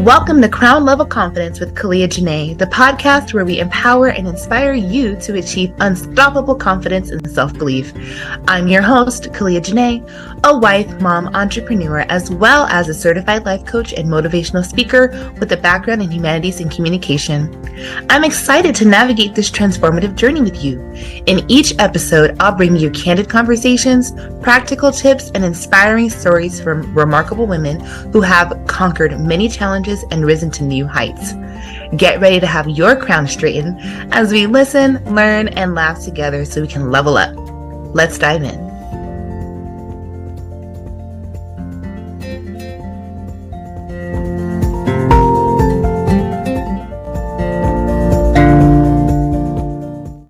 Welcome to Crown Level Confidence with Kalia Janae, the podcast where we empower and inspire you to achieve unstoppable confidence and self-belief. I'm your host, Kalia Janae, a wife, mom, entrepreneur, as well as a certified life coach and motivational speaker with a background in humanities and communication. I'm excited to navigate this transformative journey with you. In each episode, I'll bring you candid conversations, practical tips, and inspiring stories from remarkable women who have conquered many challenges and risen to new heights. Get ready to have your crown straightened as we listen, learn, and laugh together so we can level up. Let's dive in.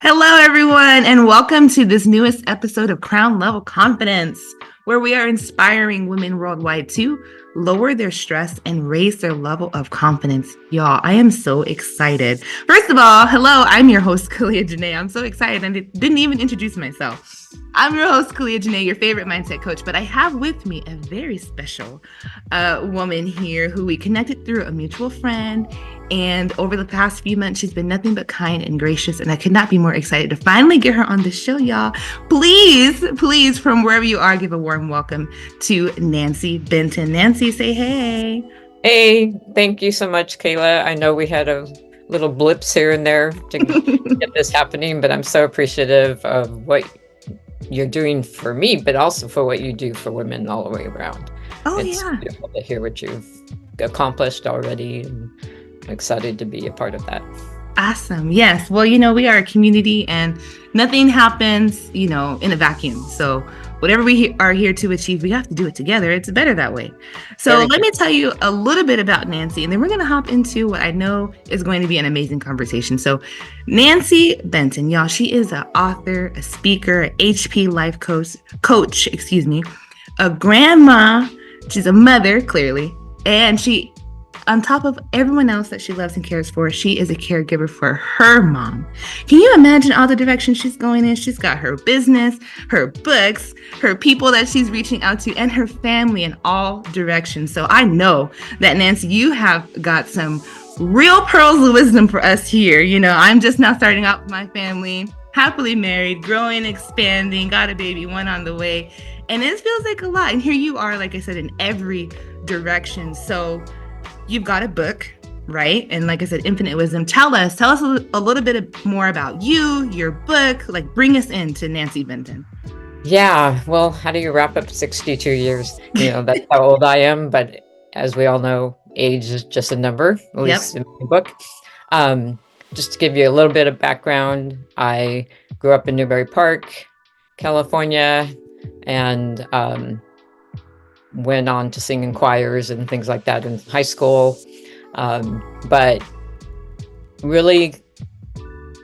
Hello, everyone, and welcome to this newest episode of Crown Level Confidence, where we are inspiring women worldwide to lower their stress and raise their level of confidence. Y'all, I am so excited. First of all, hello, I'm your host, Kalia Janae. I'm so excited. I didn't even introduce myself. I'm your host, Kalia Janae, your favorite mindset coach, but I have with me a very special woman here who we connected through a mutual friend. And over the past few months, she's been nothing but kind and gracious. And I could not be more excited to finally get her on the show, y'all. Please, from wherever you are, give a warm welcome to Nancy Benton. Nancy, say hey. Hey, thank you so much, Kayla. I know we had a little blips here and there to get this happening, but I'm so appreciative of what you're doing for me, but also for what you do for women all the way around. It's beautiful to hear what you've accomplished already. And I'm excited to be a part of that. Awesome. Yes. Well, we are a community and nothing happens, in a vacuum. So whatever we are here to achieve, we have to do it together. It's better that way. So let me tell you a little bit about Nancy, and then we're going to hop into what I know is going to be an amazing conversation. So Nancy Benton, y'all, she is an author, a speaker, an HP life coach, a grandma. She's a mother, clearly, and she, on top of everyone else that she loves and cares for, she is a caregiver for her mom. Can you imagine all the directions she's going in? She's got her business, her books, her people that she's reaching out to, and her family in all directions. So I know that, Nancy, you have got some real pearls of wisdom for us here. I'm just now starting out with my family, happily married, growing, expanding, got a baby, one on the way. And it feels like a lot. And here you are, like I said, in every direction. So you've got a book, right? And like I said, Infinite Wisdom. Tell us a little bit more about you, your book, bring us into Nancy Benton. Yeah. Well, how do you wrap up 62 years? That's how old I am. But as we all know, age is just a number, at least in my book. Just to give you a little bit of background, I grew up in Newbury Park, California, and went on to sing in choirs and things like that in high school, but really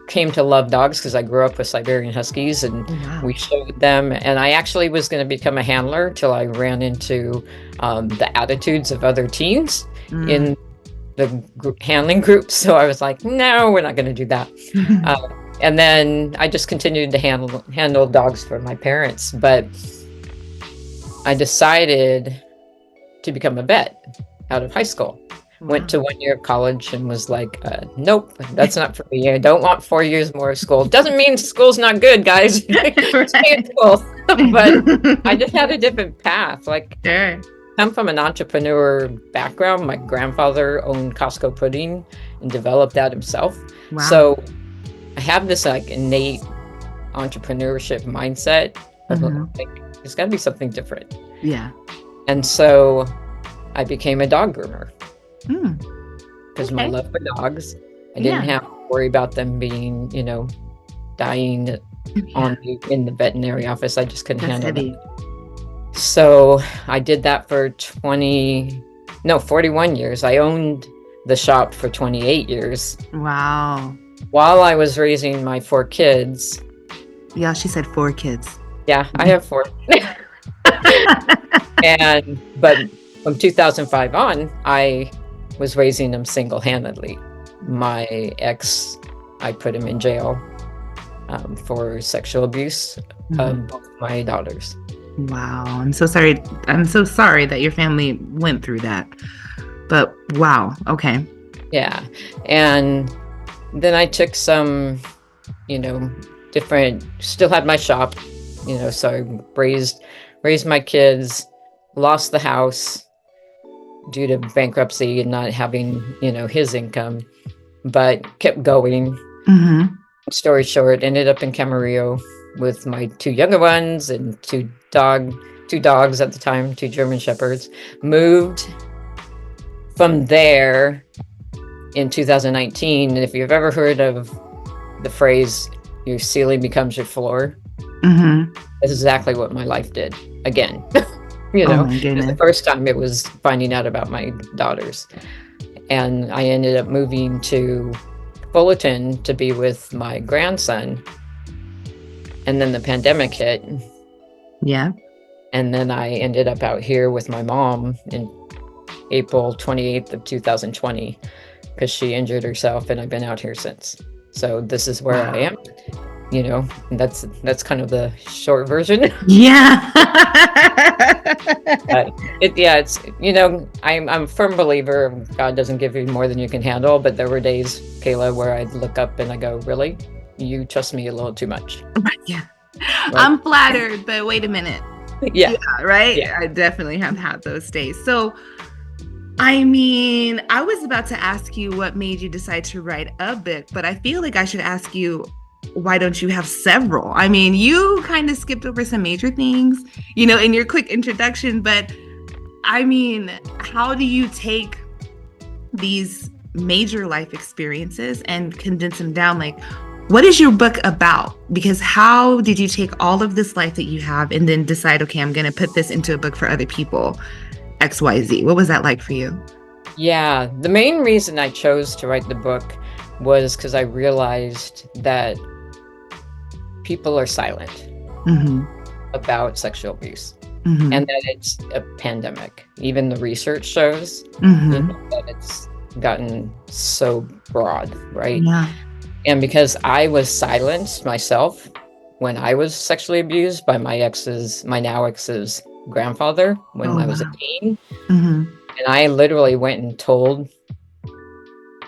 came to love dogs because I grew up with Siberian Huskies, and we showed them. And I actually was going to become a handler till I ran into the attitudes of other teens in the handling group. So I was like, no, we're not going to do that. And then I just continued to handle dogs for my parents, but I decided to become a vet out of high school. Went to 1 year of college and was like, nope, that's not for me. I don't want 4 years more of school. Doesn't mean school's not good, guys. Stay in school. But I just had a different path. I'm from an entrepreneur background. My grandfather owned Costco pudding and developed that himself. Wow. So I have this innate entrepreneurship mindset. There's got to be something different. Yeah. And so I became a dog groomer because my love for dogs, I didn't have to worry about them being, dying in the veterinary office. I just couldn't handle it. So I did that for 41 years. I owned the shop for 28 years. Wow. While I was raising my 4 kids. Yeah, she said 4 kids. Yeah, I have 4. But from 2005 on, I was raising them single-handedly. My ex, I put him in jail for sexual abuse of both my daughters. Wow. I'm so sorry. I'm so sorry that your family went through that. But wow. Okay. Yeah. And then I took some, still had my shop, so I raised my kids, lost the house due to bankruptcy and not having, his income, but kept going. Mm-hmm. Story short, ended up in Camarillo with my two younger ones and two dogs at the time, two German Shepherds. Moved from there in 2019, and if you've ever heard of the phrase, your ceiling becomes your floor, Mm-hmm. that's exactly what my life did again. Oh my goodness. The first time it was finding out about my daughters. And I ended up moving to Fullerton to be with my grandson. And then the pandemic hit. Yeah. And then I ended up out here with my mom in April 28th of 2020 because she injured herself, and I've been out here since. So this is where I am. That's kind of the short version. Yeah. It's I'm a firm believer God doesn't give you more than you can handle, but there were days, Kayla, where I'd look up and I go, really? You trust me a little too much. Yeah. Right? I'm flattered, but wait a minute. Yeah. Right? Yeah. I definitely have had those days. So I mean, I was about to ask you what made you decide to write a book, but I feel like I should ask you, why don't you have several? I mean, you kind of skipped over some major things, in your quick introduction, but I mean, how do you take these major life experiences and condense them down? Like, what is your book about? Because how did you take all of this life that you have and then decide, okay, I'm going to put this into a book for other people, XYZ? What was that like for you? Yeah, the main reason I chose to write the book was because I realized that people are silent Mm-hmm. about sexual abuse, Mm-hmm. and that it's a pandemic. Even the research shows Mm-hmm. that it's gotten so broad, right? Yeah. And because I was silenced myself when I was sexually abused by my now ex's grandfather when I was a teen, Mm-hmm. and I literally went and told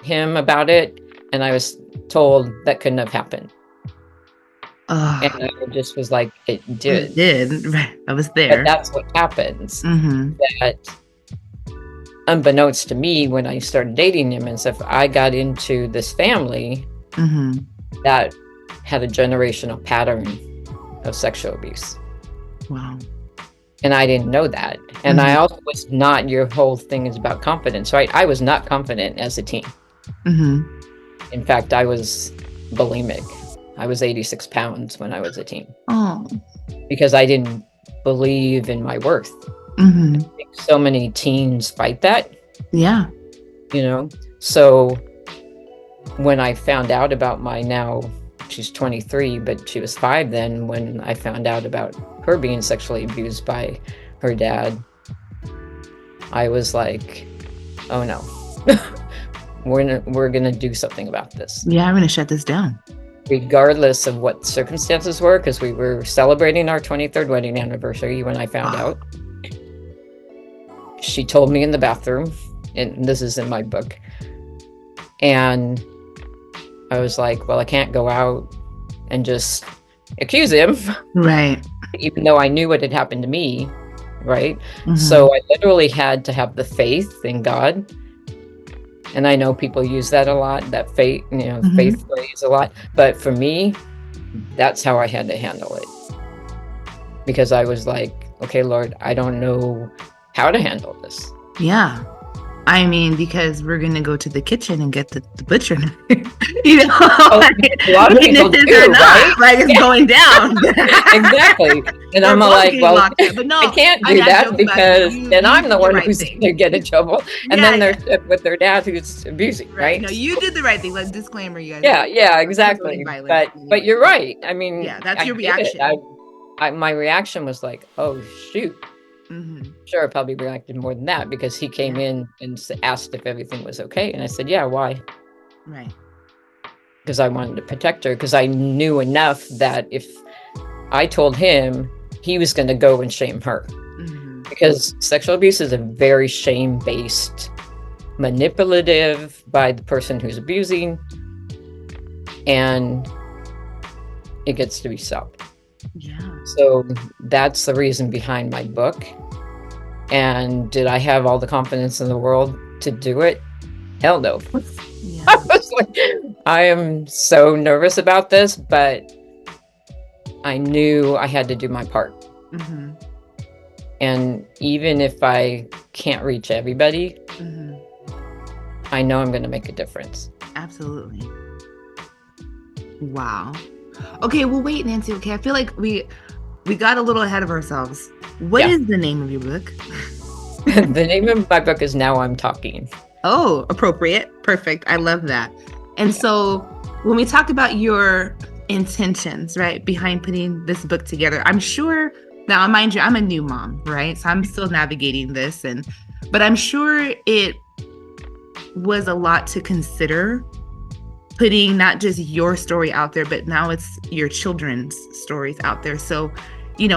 him about it, and I was told that couldn't have happened. And I just was like, it did. It did. Right. I was there. But that's what happens. Mm-hmm. That unbeknownst to me, when I started dating him and stuff, I got into this family Mm-hmm. that had a generational pattern of sexual abuse. Wow. And I didn't know that. And I also was not, your whole thing is about confidence, right? I was not confident as a teen. Mm-hmm. In fact, I was bulimic. I was 86 pounds when I was a teen. Oh. Because I didn't believe in my worth. Mm-hmm. I think so many teens fight that. Yeah. So when I found out about she's 23, but she was 5 then, when I found out about her being sexually abused by her dad, I was like, oh no, we're gonna do something about this. Yeah, I'm gonna shut this down. Regardless of what circumstances were, because we were celebrating our 23rd wedding anniversary when I found out. She told me in the bathroom, and this is in my book, and I was like, well, I can't go out and just accuse him. Right. Even though I knew what had happened to me, right? Mm-hmm. So I literally had to have the faith in God. And I know people use that a lot, that faith, faith phrase a lot. But for me, that's how I had to handle it. Because I was like, okay, Lord, I don't know how to handle this. Yeah. I mean, because we're going to go to the kitchen and get the butcher knife. A lot of people do, right? Like, it's going down. Exactly. And I'm like, well, but no, I can't do that because then I'm the one who's going to get in trouble. And then they're stuck with their dad who's abusing, right? No, you did the right thing. Like, disclaimer, you guys. Yeah, exactly. But you're right. I mean, yeah, that's your reaction. My reaction was like, oh, shoot. Mm-hmm. Sure, I probably reacted more than that because he came in and asked if everything was okay. And I said, yeah, why? Right. Because I wanted to protect her, because I knew enough that if I told him, he was going to go and shame her. Mm-hmm. Because sexual abuse is a very shame-based manipulative by the person who's abusing, and it gets to be stopped. Yeah. So that's the reason behind my book. And did I have all the confidence in the world to do it? Hell no. Yeah. I was like, I am so nervous about this, but I knew I had to do my part. Mm-hmm. And even if I can't reach everybody, Mm-hmm. I know I'm going to make a difference. Absolutely. Wow. Okay, well, wait, Nancy. Okay, I feel like we got a little ahead of ourselves. What is the name of your book? The name of my book is Now I'm Talking. Oh, appropriate. Perfect. I love that. And so when we talk about your intentions, right, behind putting this book together, I'm sure now, mind you, I'm a new mom, right? So I'm still navigating this, but I'm sure it was a lot to consider, putting not just your story out there, but now it's your children's stories out there. So,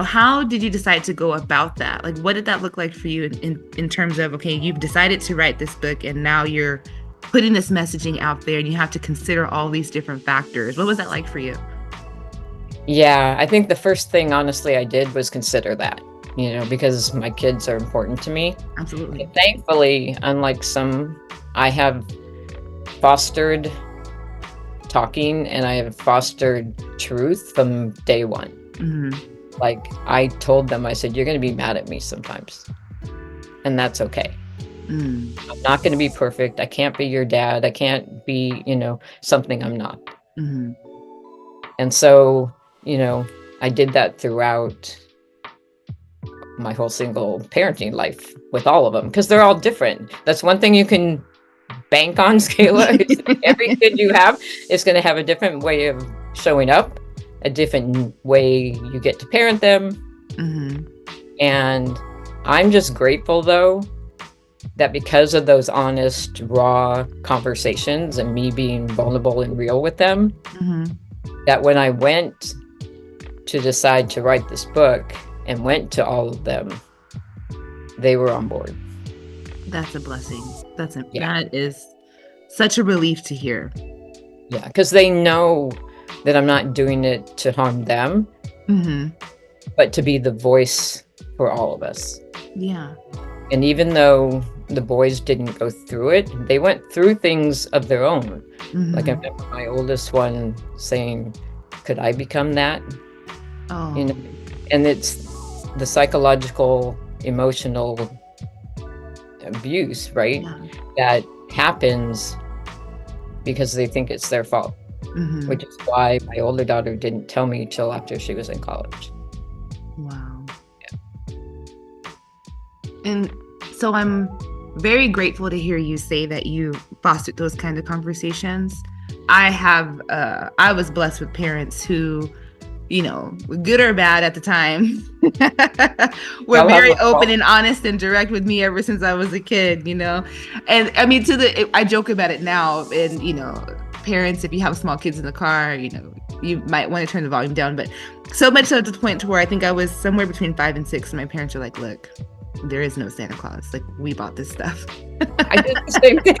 how did you decide to go about that? Like, what did that look like for you in terms of, okay, you've decided to write this book and now you're putting this messaging out there and you have to consider all these different factors. What was that like for you? Yeah, I think the first thing, honestly, I did was consider that, because my kids are important to me. Absolutely. And thankfully, unlike some, I have fostered talking and I have fostered truth from day one. Mm-hmm. Like I told them, I said, you're going to be mad at me sometimes. And that's okay. I'm not going to be perfect. I can't be your dad. I can't be, something I'm not. Mm-hmm. And so, I did that throughout my whole single parenting life with all of them, because they're all different. That's one thing you can bank on, Scala. Every kid you have is going to have a different way of showing up, a different way you get to parent them. Mm-hmm. And I'm just grateful, though, that because of those honest, raw conversations and me being vulnerable and real with them, Mm-hmm. that when I went to decide to write this book and went to all of them, they were on board. That's a blessing. That is such a relief to hear. Yeah, because they know that I'm not doing it to harm them, Mm-hmm. but to be the voice for all of us. Yeah. And even though the boys didn't go through it, they went through things of their own. Mm-hmm. Like I remember my oldest one saying, could I become that? Oh. And it's the psychological, emotional abuse, right? Yeah. That happens because they think it's their fault, Mm-hmm. which is why my older daughter didn't tell me till after she was in college. Wow. Yeah. And so I'm very grateful to hear you say that you fostered those kind of conversations. I was blessed with parents who, good or bad at the time, were very open and honest and direct with me ever since I was a kid, And I mean, I joke about it now, and, parents, if you have small kids in the car, you might want to turn the volume down, but so much so to the point to where I think I was somewhere between 5 and 6, and my parents are like, look, there is no Santa Claus. Like, we bought this stuff. I did the same thing.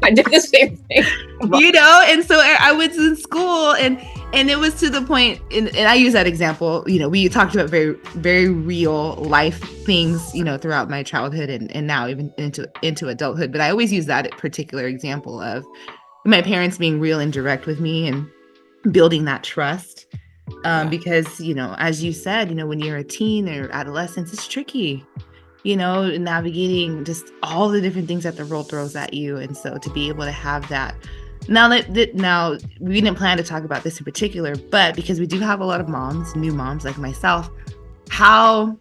I did the same thing. And so I was in school and it was to the point, and I use that example, we talked about very, very real life things, throughout my childhood and now even into adulthood. But I always use that particular example of my parents being real and direct with me and building that trust. Because, as you said, when you're a teen or adolescent, it's tricky, navigating just all the different things that the world throws at you. And so to be able to have that, now we didn't plan to talk about this in particular, but because we do have a lot of new moms like myself, how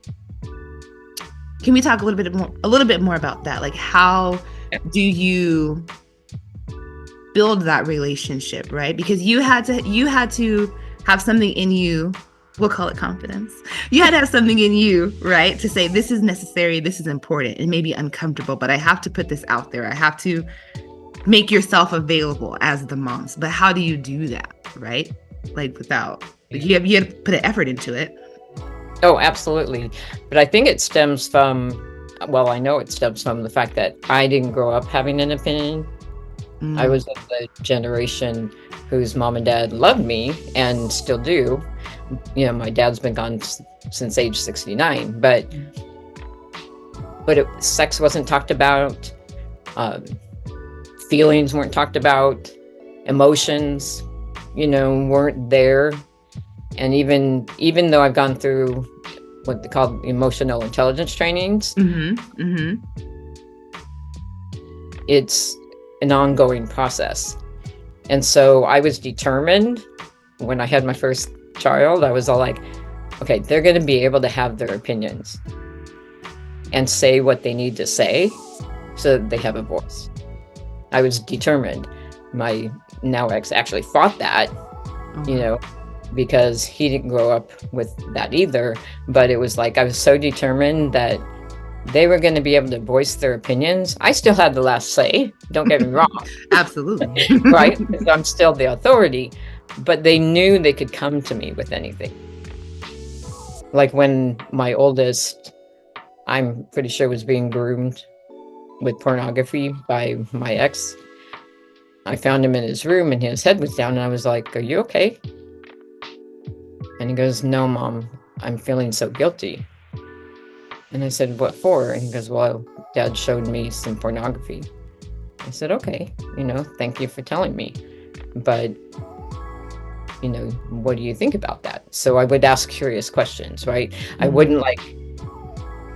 can we talk a little bit more about that? Like, how do you build that relationship, right? Because you had to have something in you, we'll call it confidence. You had to have something in you, right? To say, this is necessary, this is important. It may be uncomfortable, but I have to put this out there. I have to make yourself available as the moms. But how do you do that, right? Like you have to put an effort into it. Oh, absolutely. But I think it stems from well, I know it stems from the fact that I didn't grow up having an opinion. I was of the generation whose mom and dad loved me and still do. My dad's been gone since age 69, but sex wasn't talked about. Feelings weren't talked about. Emotions, weren't there. And even though I've gone through what they call emotional intelligence trainings, it's an ongoing process. And so I was determined when I had my first child. I was all like, okay, they're going to be able to have their opinions and say what they need to say so that they have a voice. I was determined. My now ex actually fought that, because he didn't grow up with that either. But it was like I was so determined that they were going to be able to voice their opinions. I still had the last say, don't get me wrong. Absolutely. Right? Because I'm still the authority, but they knew they could come to me with anything. Like when my oldest, I'm pretty sure, was being groomed with pornography by my ex, I found him in his room and his head was down, and I was like, "Are you okay?" And he goes, "No, Mom, I'm feeling so guilty." And I said, "What for?" And he goes, "Well, Dad showed me some pornography." I said, "Okay, thank you for telling me. But, what do you think about that?" So I would ask curious questions, right? I wouldn't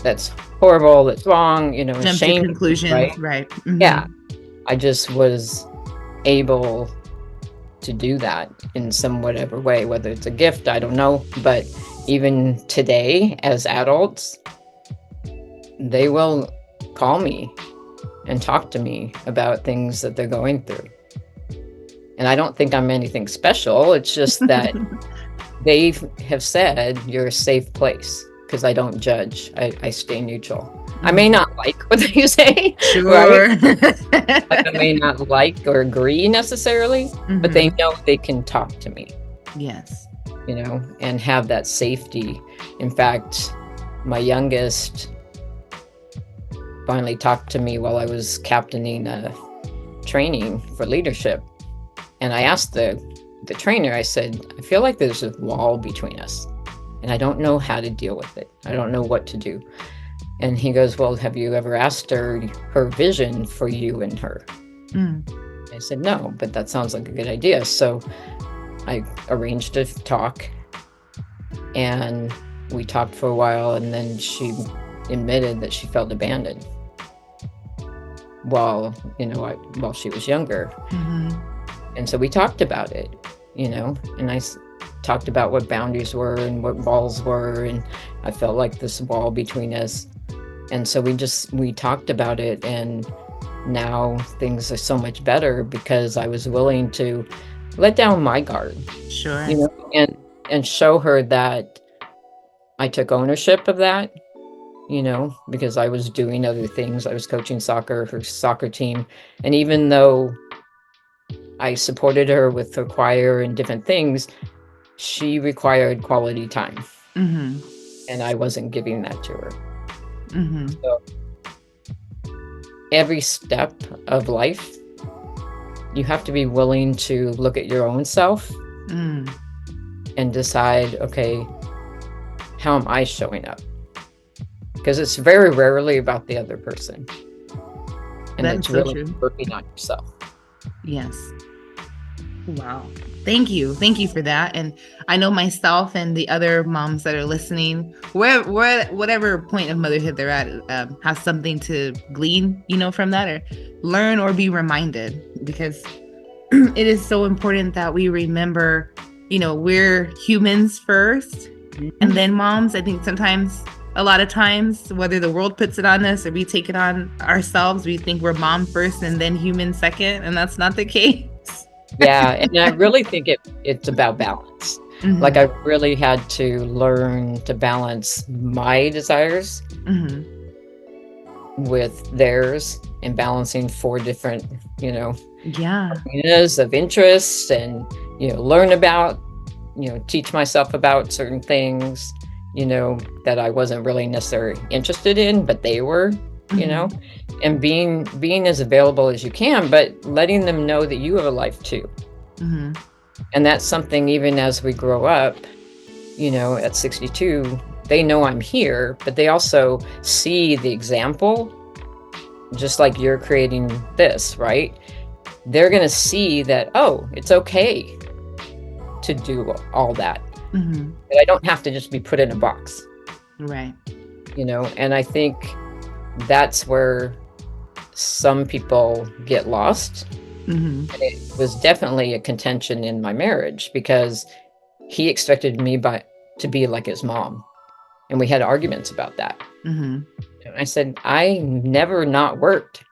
that's horrible, that's wrong, Jump shame, to conclusions, right? Yeah. I just was able to do that in some whatever way, whether it's a gift, I don't know. But even today, as adults, they will call me and talk to me about things that they're going through. And I don't think I'm anything special. It's just that they have said you're a safe place because I don't judge. I stay neutral. I may not like what you say. Sure. Right? Like I may not like or agree necessarily, but they know they can talk to me. Yes. And have that safety. In fact, my youngest finally talked to me while I was captaining a training for leadership. And I asked the trainer, I said, "I feel like there's a wall between us and I don't know how to deal with it. I don't know what to do." And he goes, "Well, have you ever asked her vision for you and her?" I said, "No, but that sounds like a good idea." So I arranged a talk and we talked for a while, and then she admitted that she felt abandoned while she was younger. And so we talked about it, and I talked about what boundaries were and what walls were, and I felt like this wall between us. And so we talked about it, and now things are so much better because I was willing to let down my guard. Sure. And show her that I took ownership of that, because I was doing other things. I was coaching soccer, her soccer team. And even though I supported her with her choir and different things, she required quality time. And I wasn't giving that to her. So every step of life, you have to be willing to look at your own self and decide, okay, how am I showing up? Because it's very rarely about the other person. And That's it's so really true. working on yourself. Yes. Wow. Thank you. Thank you for that. And I know myself and the other moms that are listening, whatever point of motherhood they're at, has something to glean, from that, or learn or be reminded, because it is so important that we remember, we're humans first and then moms. I think sometimes, a lot of times, whether the world puts it on us or we take it on ourselves, we think we're mom first and then human second, and that's not the case. Yeah, and I really think it's about balance. Like I really had to learn to balance my desires with theirs, and balancing 4 different, arenas of interest, and learn about, teach myself about certain things, that I wasn't really necessarily interested in, but they were, and being as available as you can, but letting them know that you have a life too. And that's something, even as we grow up, at 62, they know I'm here, but they also see the example, just like you're creating this, right? They're going to see that, oh, it's okay to do all that. But I don't have to just be put in a box. Right. And I think that's where some people get lost. And it was definitely a contention in my marriage, because he expected me to be like his mom. And we had arguments about that. And I said, I never not worked,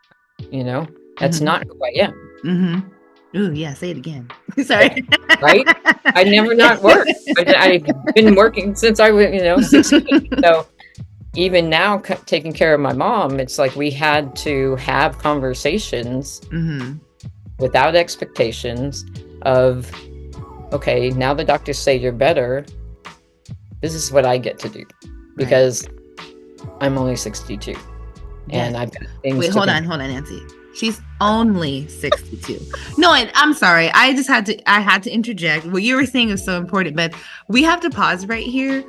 that's not who I am. Ooh, yeah, say it again. Sorry. Right? I never not worked. I've been working since I was, 16. So even now, taking care of my mom, it's like we had to have conversations without expectations of, okay, now the doctors say you're better. This is what I get to do, because I'm only 62. Yes. And I've got things. Wait, hold on, Nancy. She's only 62. No, I'm sorry. I had to interject. What you were saying is so important, but we have to pause right here,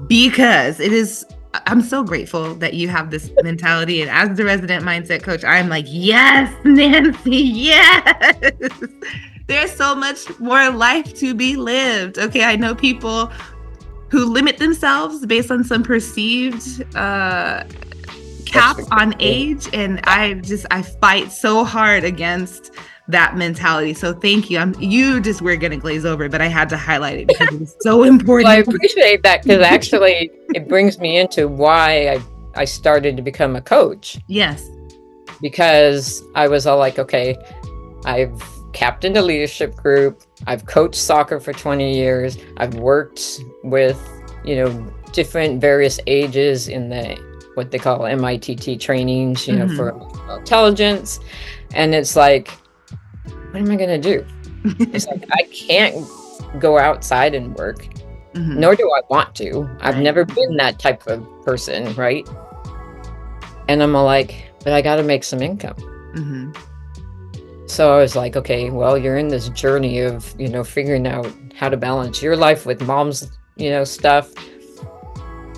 because I'm so grateful that you have this mentality. And as the resident mindset coach, I'm like, yes, Nancy, yes. There's so much more life to be lived. Okay, I know people who limit themselves based on some perceived cap on age, and I fight so hard against that mentality. So thank you. We're gonna glaze over, but I had to highlight it because it's so important. Well, I appreciate that, because actually it brings me into why I started to become a coach. Yes. Because I was all like, okay, I've captained a leadership group, I've coached soccer for 20 years, I've worked with, different various ages in what they call MITT trainings, for emotional intelligence. And it's like, what am I going to do? It's like, I can't go outside and work, nor do I want to. I've never been that type of person, right? And I'm all like, but I got to make some income. So I was like, okay, well, you're in this journey of, figuring out how to balance your life with mom's, stuff.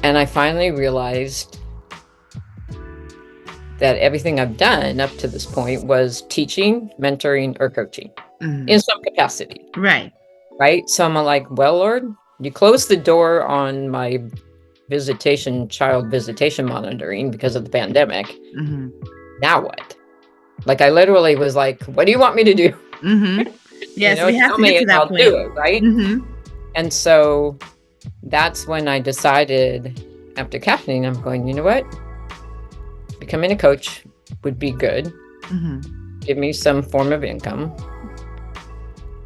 And I finally realized that everything I've done up to this point was teaching, mentoring, or coaching in some capacity. Right. So I'm like, well, Lord, you closed the door on my child visitation monitoring because of the pandemic. Now what? Like, I literally was like, what do you want me to do? Yes, we have to get to that point. Do it, right? And so that's when I decided, after captaining, I'm going, you know what? Becoming a coach would be good. Give me some form of income.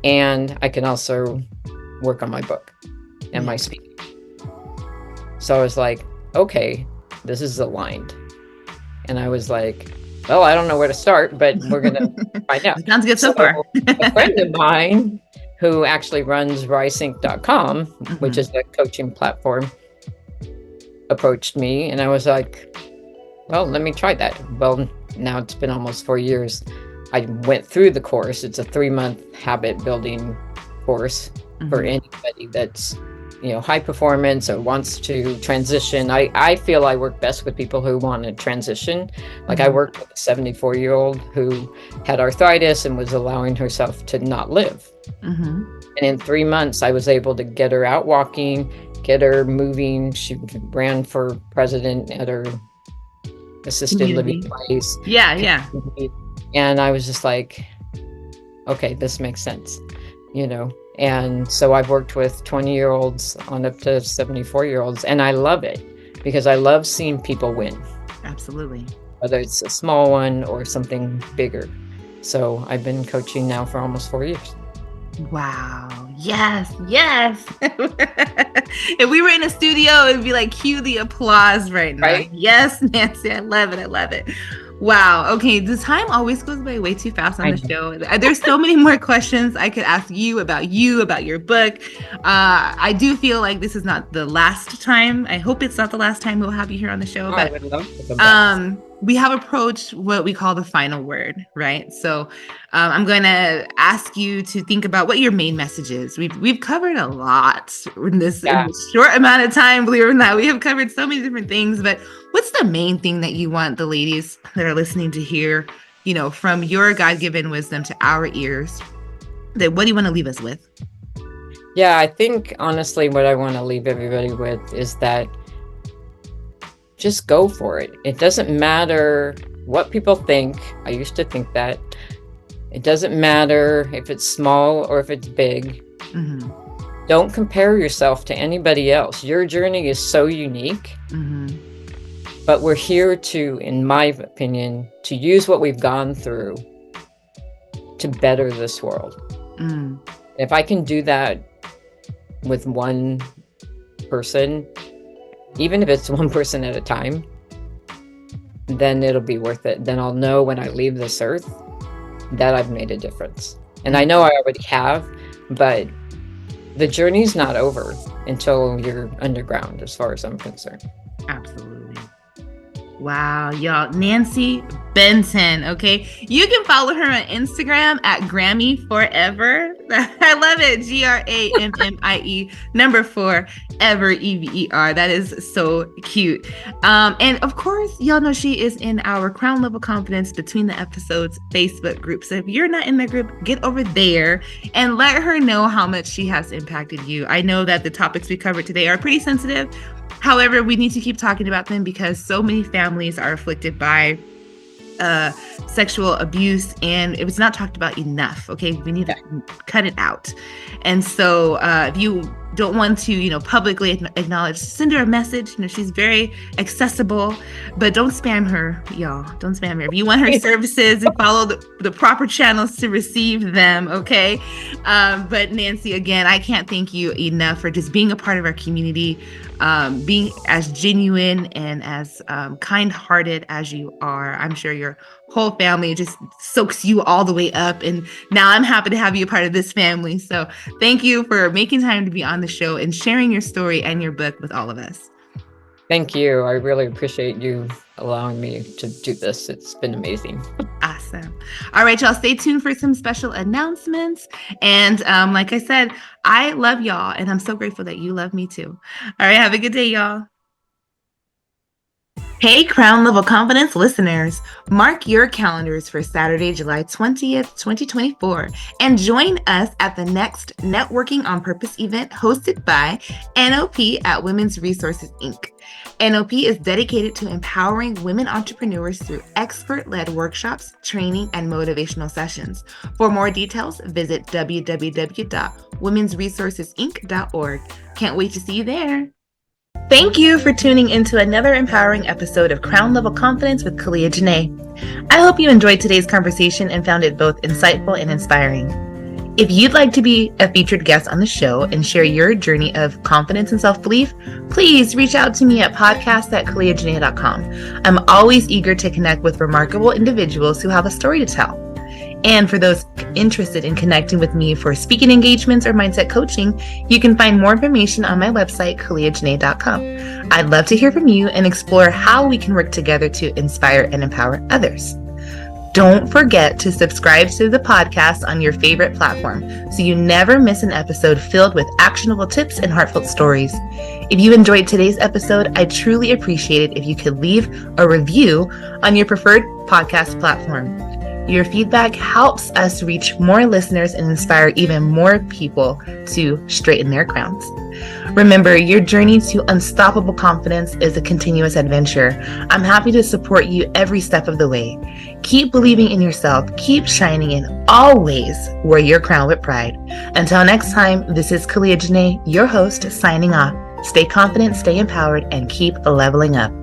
And I can also work on my book and my speaking. So I was like, okay, this is aligned. And I was like, well, I don't know where to start, but we're going to find out. Sounds good so far. A friend of mine who actually runs risync.com, which is a coaching platform, approached me, and I was like, well, let me try that. Well, now it's been almost 4 years. I went through the course. It's a 3-month habit building course for anybody that's, high performance or wants to transition. I feel I work best with people who want to transition. Like, I worked with a 74-year-old who had arthritis and was allowing herself to not live. And in 3 months, I was able to get her out walking, get her moving. She ran for president at her assisted living place. Yeah. And I was just like, okay, this makes sense, And so I've worked with 20-year-olds on up to 74-year-olds, and I love it because I love seeing people win. Absolutely. Whether it's a small one or something bigger. So I've been coaching now for almost 4 years. Wow. Yes. If we were in a studio, it'd be like, cue the applause right now. Right? Yes, Nancy, I love it. Wow. Okay. The time always goes by way too fast on I the know. show. There's so many more questions I could ask you, about your book. I do feel like this is not the last time. I hope it's not the last time we'll have you here on the show. Oh, I But would love to come back. we have approached what we call the final word, right? So I'm going to ask you to think about what your main message is. We've covered a lot in this short amount of time. Believe it or not, we have covered so many different things. But what's the main thing that you want the ladies that are listening to hear, from your God-given wisdom to our ears? What do you want to leave us with? Yeah, I think honestly, what I want to leave everybody with is that just go for it. It doesn't matter what people think. I used to think that. It doesn't matter if it's small or if it's big. Mm-hmm. Don't compare yourself to anybody else. Your journey is so unique. Mm-hmm. But we're here to, in my opinion, to use what we've gone through to better this world. Mm. If I can do that with one person, even if it's one person at a time, then it'll be worth it. Then I'll know when I leave this earth that I've made a difference. And I know I already have, but the journey's not over until you're underground, as far as I'm concerned. Absolutely. Wow, y'all. Nancy Benton, okay? You can follow her on Instagram at Grammy Forever. I love it. GRAMMIE 4 ever EVER. That is so cute. And of course, y'all know she is in our Crown Level Confidence Between the Episodes Facebook group. So if you're not in the group, get over there and let her know how much she has impacted you. I know that the topics we covered today are pretty sensitive. However, we need to keep talking about them because so many families are afflicted by sexual abuse, and it was not talked about enough. Okay, we need to cut it out. And so if you don't want to, publicly acknowledge, send her a message. She's very accessible, but don't spam her, y'all. Don't spam her. If you want her services, follow the proper channels to receive them. Okay. But Nancy, again, I can't thank you enough for just being a part of our community, being as genuine and as kind-hearted as you are. I'm sure your whole family just soaks you all the way up. And now I'm happy to have you a part of this family. So thank you for making time to be on the show and sharing your story and your book with all of us. Thank you. I really appreciate you allowing me to do this. It's been amazing. Awesome. All right, y'all, stay tuned for some special announcements. And like I said, I love y'all, and I'm so grateful that you love me too. All right, have a good day, y'all. Hey, Crown Level Confidence listeners, mark your calendars for Saturday, July 20th, 2024, and join us at the next Networking on Purpose event hosted by NOP at Women's Resources, Inc. NOP is dedicated to empowering women entrepreneurs through expert-led workshops, training, and motivational sessions. For more details, visit www.womensresourcesinc.org. Can't wait to see you there. Thank you for tuning into another empowering episode of Crown Level Confidence with Kalia Janae. I hope you enjoyed today's conversation and found it both insightful and inspiring. If you'd like to be a featured guest on the show and share your journey of confidence and self-belief, please reach out to me at podcast@kaliajanae.com. I'm always eager to connect with remarkable individuals who have a story to tell. And for those interested in connecting with me for speaking engagements or mindset coaching, you can find more information on my website, kaliajanae.com. I'd love to hear from you and explore how we can work together to inspire and empower others. Don't forget to subscribe to the podcast on your favorite platform so you never miss an episode filled with actionable tips and heartfelt stories. If you enjoyed today's episode, I'd truly appreciate it if you could leave a review on your preferred podcast platform. Your feedback helps us reach more listeners and inspire even more people to straighten their crowns. Remember, your journey to unstoppable confidence is a continuous adventure. I'm happy to support you every step of the way. Keep believing in yourself, keep shining, and always wear your crown with pride. Until next time, this is Kalia Janae, your host, signing off. Stay confident, stay empowered, and keep leveling up.